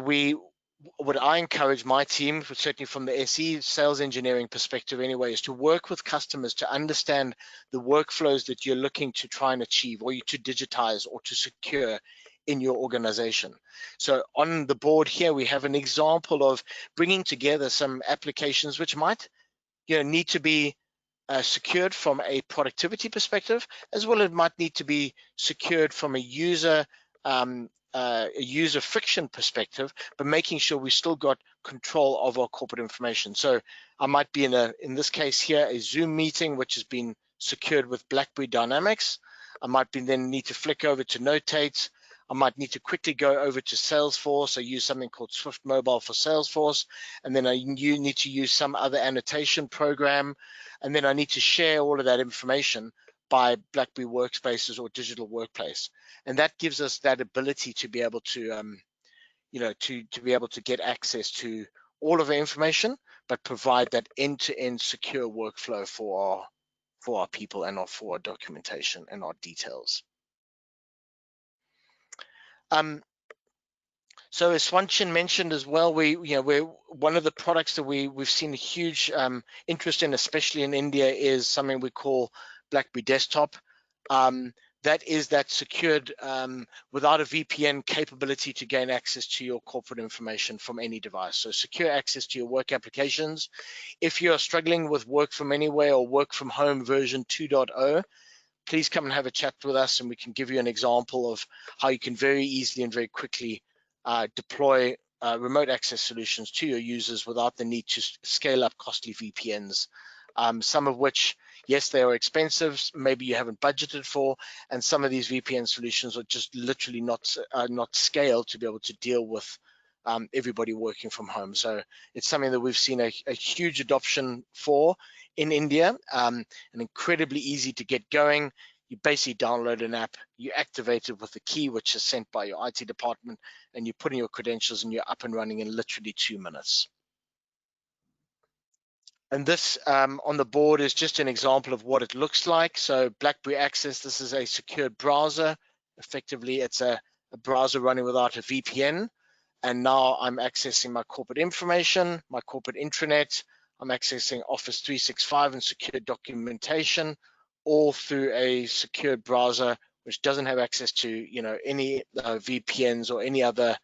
what I encourage my team, certainly from the SE sales engineering perspective anyway, is to work with customers to understand the workflows that you're looking to try and achieve, or to digitize or to secure in your organization. So on the board here, we have an example of bringing together some applications which might need to be secured from a productivity perspective, as well as it might need to be secured from a user friction perspective, but making sure we still got control of our corporate information. So I might be in this case here, a Zoom meeting, which has been secured with BlackBerry Dynamics. I might then need to flick over to Notate. I might need to quickly go over to Salesforce. I use something called Swift Mobile for Salesforce. And then you need to use some other annotation program. And then I need to share all of that information by BlackBerry Workspaces or Digital Workplace. And that gives us that ability to be able to, to be able to get access to all of the information, but provide that end-to-end secure workflow for our people and for our documentation and our details. So as Swanchin mentioned as well, we're one of the products that we've seen a huge interest in, especially in India, is something we call BlackBerry Desktop. That is that secured without a VPN capability to gain access to your corporate information from any device. So secure access to your work applications. If you are struggling with work from anywhere or work from home version 2.0, please come and have a chat with us, and we can give you an example of how you can very easily and very quickly deploy remote access solutions to your users without the need to scale up costly VPNs, some of which, yes, they are expensive, maybe you haven't budgeted for, and some of these VPN solutions are just literally not scaled to be able to deal with everybody working from home. So it's something that we've seen a huge adoption for in India, and incredibly easy to get going. You basically download an app, you activate it with a key which is sent by your IT department, and you put in your credentials and you're up and running in literally 2 minutes. And this on the board is just an example of what it looks like. So BlackBerry Access, this is a secured browser. Effectively, it's a browser running without a VPN. And now I'm accessing my corporate information, my corporate intranet. I'm accessing Office 365 and secured documentation, all through a secured browser, which doesn't have access to any VPNs or any other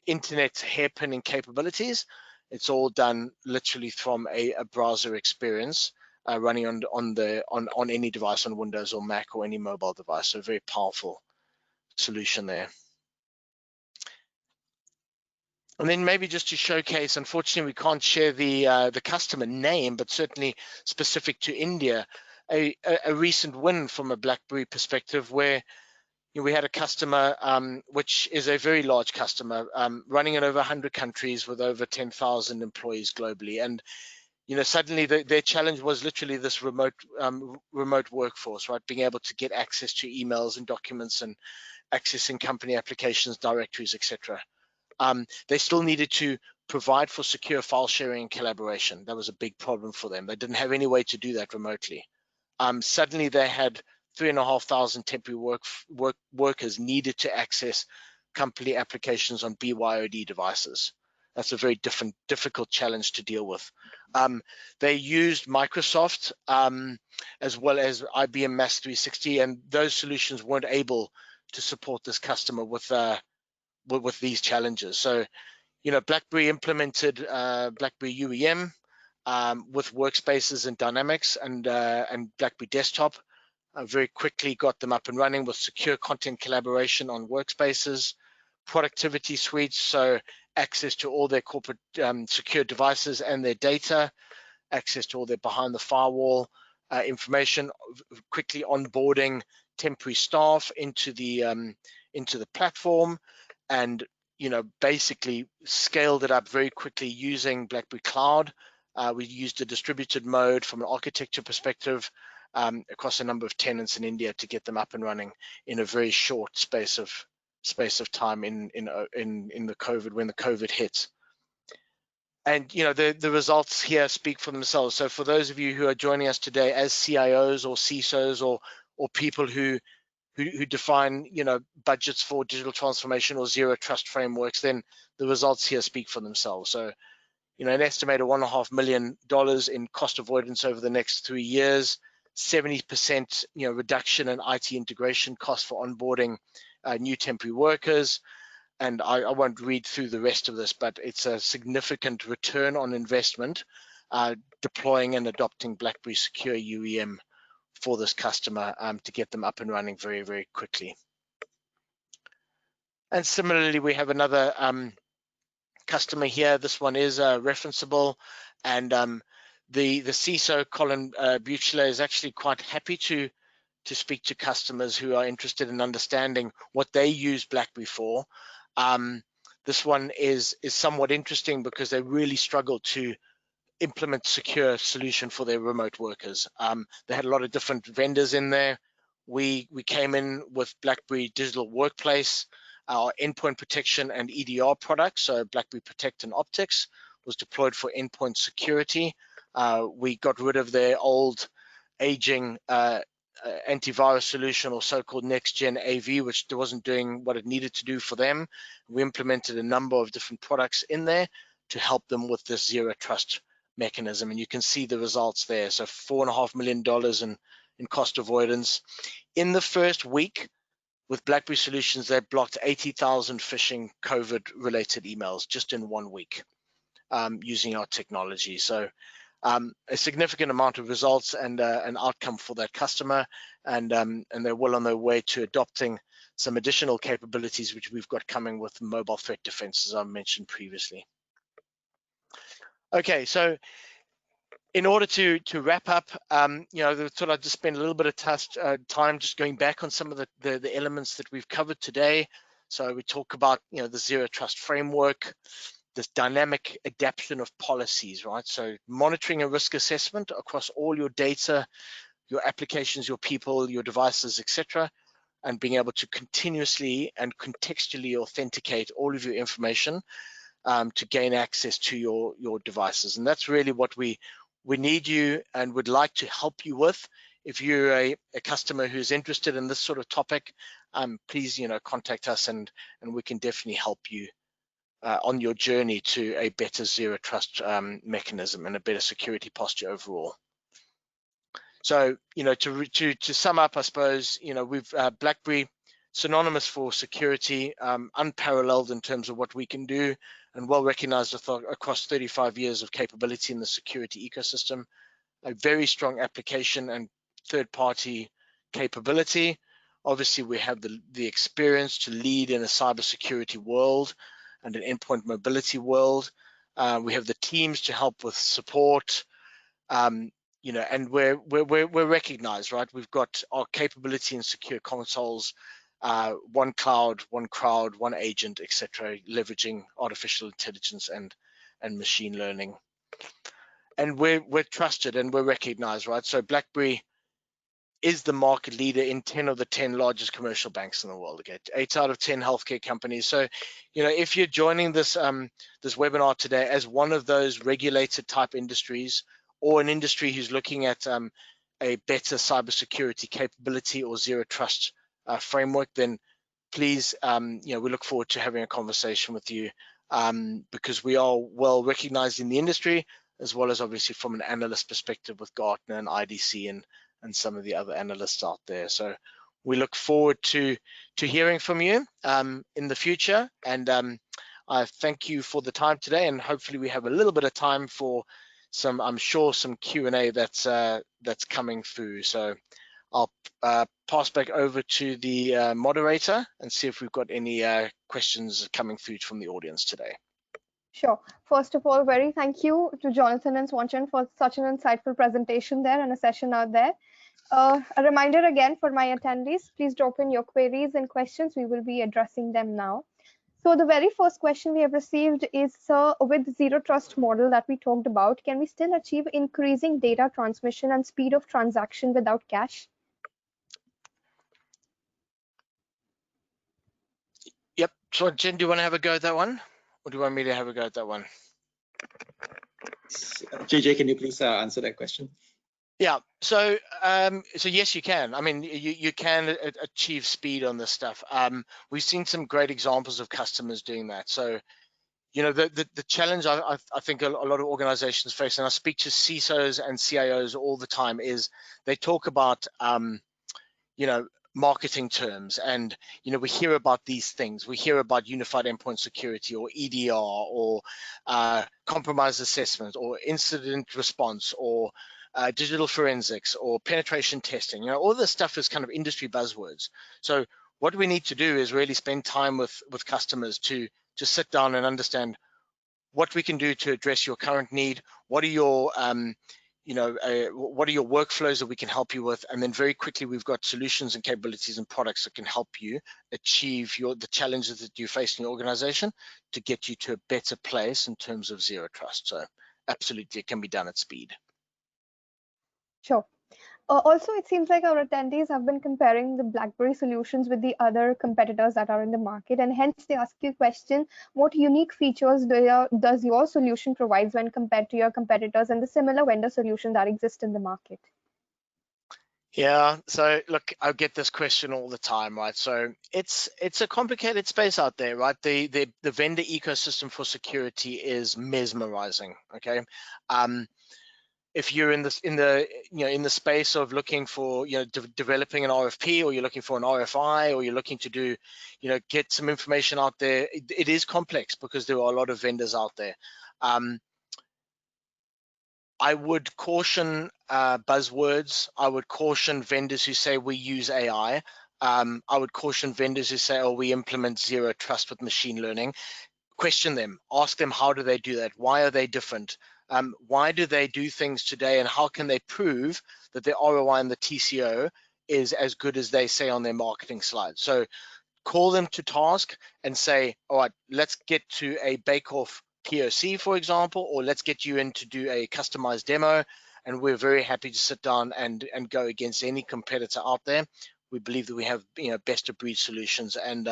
internet hairpinning capabilities. It's all done literally from a browser experience running on any device, on Windows or Mac or any mobile device. So a very powerful solution there. And then maybe just to showcase, unfortunately, we can't share the customer name, but certainly specific to India, a recent win from a BlackBerry perspective, where we had a customer which is a very large customer, running in over 100 countries with over 10,000 employees globally. And suddenly their challenge was literally this remote workforce, right? Being able to get access to emails and documents and accessing company applications, directories, etc. They still needed to provide for secure file sharing and collaboration. That was a big problem for them. They didn't have any way to do that remotely. Suddenly they had 3,500 temporary workers needed to access company applications on BYOD devices. That's a very difficult challenge to deal with. They used Microsoft as well as IBM Mass 360, and those solutions weren't able to support this customer with these challenges. So, BlackBerry implemented BlackBerry UEM with Workspaces and Dynamics and BlackBerry Desktop very quickly got them up and running with secure content collaboration on workspaces, productivity suites, so access to all their corporate secure devices and their data, access to all their behind the firewall information, quickly onboarding temporary staff into the platform, and basically scaled it up very quickly using BlackBerry Cloud. We used a distributed mode from an architecture perspective across a number of tenants in India to get them up and running in a very short space of time in the COVID, when the COVID hit. And the results here speak for themselves. So for those of you who are joining us today as CIOs or CISOs or people who define budgets for digital transformation or zero trust frameworks, then the results here speak for themselves. So an estimated $1.5 million in cost avoidance over the next 3 years, 70% reduction in IT integration costs for onboarding new temporary workers. And I won't read through the rest of this, but it's a significant return on investment deploying and adopting BlackBerry Secure UEM for this customer to get them up and running very, very quickly. And similarly, we have another customer here. This one is referenceable, and the CISO, Colin Buchler, is actually quite happy to speak to customers who are interested in understanding what they use BlackBerry for. This one is somewhat interesting because they really struggled to implement secure solution for their remote workers. They had a lot of different vendors in there. We came in with BlackBerry Digital Workplace, our endpoint protection and EDR products. So BlackBerry Protect and Optics was deployed for endpoint security. We got rid of their old aging antivirus solution, or so-called next-gen AV, which wasn't doing what it needed to do for them. We implemented a number of different products in there to help them with this zero trust mechanism, and you can see the results there. So $4.5 million in cost avoidance. In the first week with BlackBerry Solutions, they blocked 80,000 phishing COVID-related emails just in 1 week using our technology. So a significant amount of results and an outcome for that customer, and they're well on their way to adopting some additional capabilities which we've got coming with mobile threat defense, as I mentioned previously. Okay, so in order to wrap up, I thought I'd just spend a little bit of time just going back on some of the elements that we've covered today. So we talk about the zero trust framework, this dynamic adaptation of policies, right? So monitoring and risk assessment across all your data, your applications, your people, your devices, etc., and being able to continuously and contextually authenticate all of your information to gain access to your devices. And that's really what we need you and would like to help you with. If you're a customer who's interested in this sort of topic, please contact us, and we can definitely help you on your journey to a better zero trust mechanism and a better security posture overall. So to sum up, I suppose we've BlackBerry, synonymous for security, unparalleled in terms of what we can do, and well recognized across 35 years of capability in the security ecosystem. A very strong application and third-party capability. Obviously, we have the experience to lead in a cybersecurity world and an endpoint mobility world. We have the teams to help with support, and we're recognized, right? We've got our capability in secure consoles, one cloud, one crowd, one agent, etc., leveraging artificial intelligence and machine learning. And we're trusted and we're recognized, right? So BlackBerry is the market leader in 10 of the 10 largest commercial banks in the world. Okay, 8 out of 10 healthcare companies. So, if you're joining this this webinar today as one of those regulated type industries, or an industry who's looking at a better cybersecurity capability or zero trust framework, then please, we look forward to having a conversation with you because we are well recognized in the industry, as well as obviously from an analyst perspective with Gartner and IDC and some of the other analysts out there. So we look forward to hearing from you in the future. And I thank you for the time today, and hopefully we have a little bit of time for some, I'm sure, some Q&A that's coming through. So I'll pass back over to the moderator and see if we've got any questions coming through from the audience today. Sure. First of all, very thank you to Jonathan and Swanchan for such an insightful presentation there and a session out there. A reminder again for my attendees, please drop in your queries and questions. We will be addressing them now. So the very first question we have received is, with the zero trust model that we talked about, can we still achieve increasing data transmission and speed of transaction without cash? Yep. So Jen, do you want to have a go at that one? Or do you want me to have a go at that one? JJ, can you please answer that question? Yeah, so yes, you can. I mean, you can achieve speed on this stuff. We've seen some great examples of customers doing that. So, you know, the challenge I think a lot of organizations face, and I speak to CISOs and CIOs all the time, is they talk about, you know, marketing terms, and you know, we hear about these things. We hear about unified endpoint security, or EDR, or compromise assessment, or incident response, or digital forensics, or penetration testing. You know, all this stuff is kind of industry buzzwords. So what we need to do is really spend time with customers to sit down and understand what we can do to address your current need. What are your you know, what are your workflows that we can help you with? And then very quickly, we've got solutions and capabilities and products that can help you achieve the challenges that you face in your organization to get you to a better place in terms of zero trust. So absolutely, it can be done at speed. Sure. Also, it seems like our attendees have been comparing the BlackBerry solutions with the other competitors that are in the market, and hence they ask you a question: what unique features does your solution provide when compared to your competitors and the similar vendor solution that exist in the market? Yeah, so look, I get this question all the time, right? So it's a complicated space out there, right? The vendor ecosystem for security is mesmerizing. Okay. If you're in the space of looking for, you know, developing an RFP, or you're looking for an RFI, or you're looking to do, you know, get some information out there, it is complex because there are a lot of vendors out there. I would caution buzzwords. I would caution vendors who say we use AI. I would caution vendors who say, oh, we implement zero trust with machine learning. Question them, ask them, how do they do that? Why are they different? Why do they do things today, and how can they prove that their ROI and the TCO is as good as they say on their marketing slide? So call them to task and say, all right, let's get to a bake-off POC, for example, or let's get you in to do a customized demo, and we're very happy to sit down and go against any competitor out there. We believe that we have, you know, best of breed solutions, and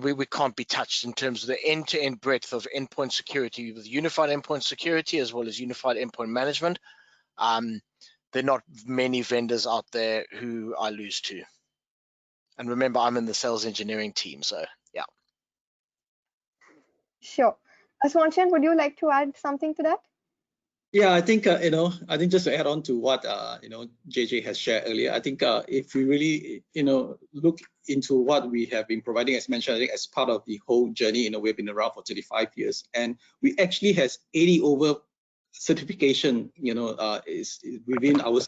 we can't be touched in terms of the end-to-end breadth of endpoint security, with unified endpoint security as well as unified endpoint management. There are not many vendors out there who I lose to. And remember, I'm in the sales engineering team, so yeah. Sure. Swanchan, would you like to add something to that? Yeah, I think you know, I think just to add on to what you know, JJ has shared earlier, I think if we really, you know, look into what we have been providing, as mentioned, I think as part of the whole journey, you know, we've been around for 35 years, and we actually has 80 over certification, you know, is within our.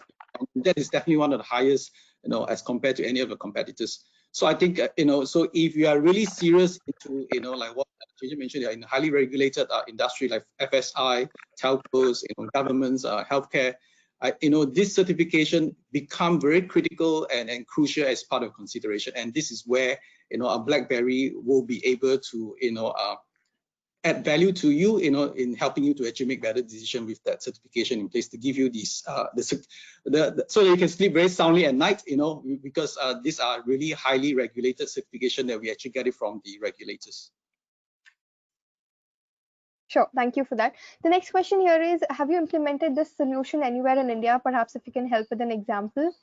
That is definitely one of the highest, you know, as compared to any of the competitors. So I think you know, so if you are really serious into, you know, like what JJ mentioned, in a highly regulated industry like FSI, telcos, you know, governments, healthcare, you know, this certification become very critical and crucial as part of consideration. And this is where, you know, a BlackBerry will be able to, you know, add value to you, you know, in helping you to actually make better decision with that certification in place to give you these so that you can sleep very soundly at night, you know, because these are really highly regulated certification that we actually get it from the regulators. Sure, thank you for that. The next question here is, have you implemented this solution anywhere in India? Perhaps if you can help with an example.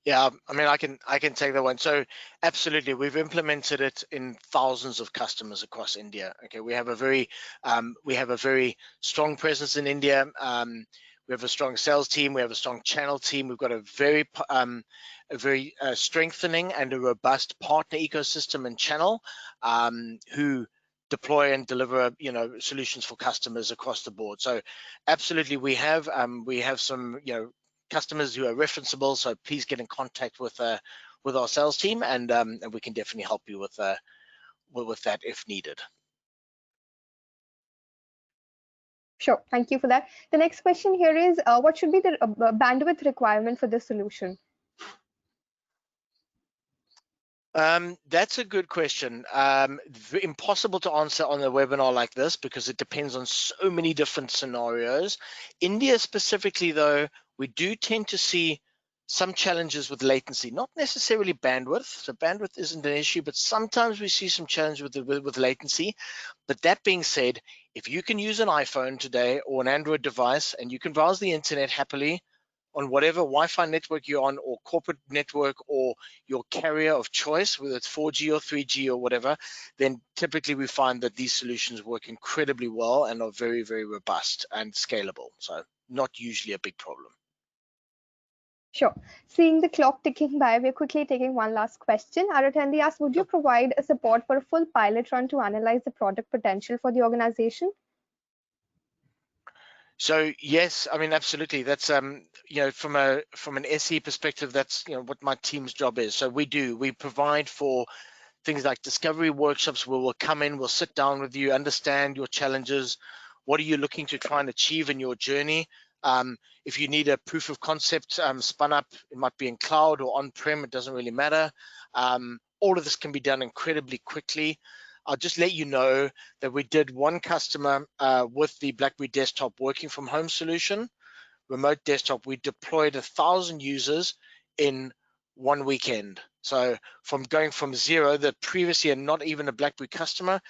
Yeah, I mean, I can take that one. So absolutely, we've implemented it in thousands of customers across India. Okay, we have a very strong presence in India. We have a strong sales team. We have a strong channel team. We've got a very strengthening and a robust partner ecosystem and channel who deploy and deliver, you know, solutions for customers across the board. So absolutely, we have some, you know, customers who are referenceable. So please get in contact with our sales team, and we can definitely help you with that if needed. Sure, thank you for that. The next question here is, what should be the bandwidth requirement for this solution? That's a good question. Impossible to answer on a webinar like this because it depends on so many different scenarios. India specifically, though, we do tend to see some challenges with latency, not necessarily bandwidth. So bandwidth isn't an issue, but sometimes we see some challenge with latency. But that being said, if you can use an iPhone today or an Android device and you can browse the internet happily on whatever Wi-Fi network you're on, or corporate network, or your carrier of choice, whether it's 4G or 3G or whatever, then typically we find that these solutions work incredibly well and are very, very robust and scalable. So not usually a big problem. Sure. Seeing the clock ticking by, we're quickly taking one last question. Our attendee asked, would you provide a support for a full pilot run to analyze the product potential for the organization? So yes, I mean, absolutely. That's from an SE perspective, that's what my team's job is. So we provide for things like discovery workshops where we'll come in, we'll sit down with you, understand your challenges, what are you looking to try and achieve in your journey. If you need a proof of concept spun up, it might be in cloud or on-prem, it doesn't really matter. All of this can be done incredibly quickly. I'll just let you know that we did one customer with the BlackBerry Desktop working from home solution, remote desktop. We deployed 1,000 users in one weekend. So from going from zero, that previously and not even a BlackBerry customer,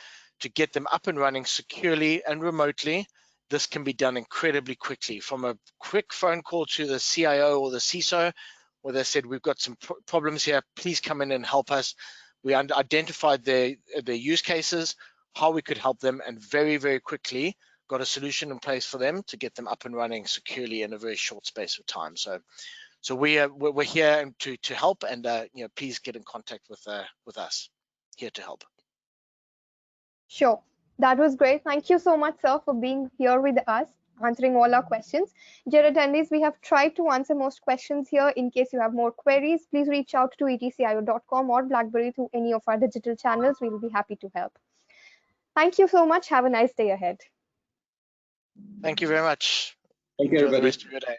to get them up and running securely and remotely, this can be done incredibly quickly. From a quick phone call to the CIO or the CISO, where they said, we've got some problems here, please come in and help us. We identified their use cases, how we could help them, and very, very quickly got a solution in place for them to get them up and running securely in a very short space of time. So we're here to help, and please get in contact with us. Here to help. Sure, that was great. Thank you so much, sir, for being here with us, answering all our questions. Dear attendees, we have tried to answer most questions here. In case you have more queries, please reach out to etcio.com or BlackBerry through any of our digital channels. We will be happy to help. Thank you so much. Have a nice day ahead. Thank you very much. Thank you, Enjoy everybody. the rest of your day.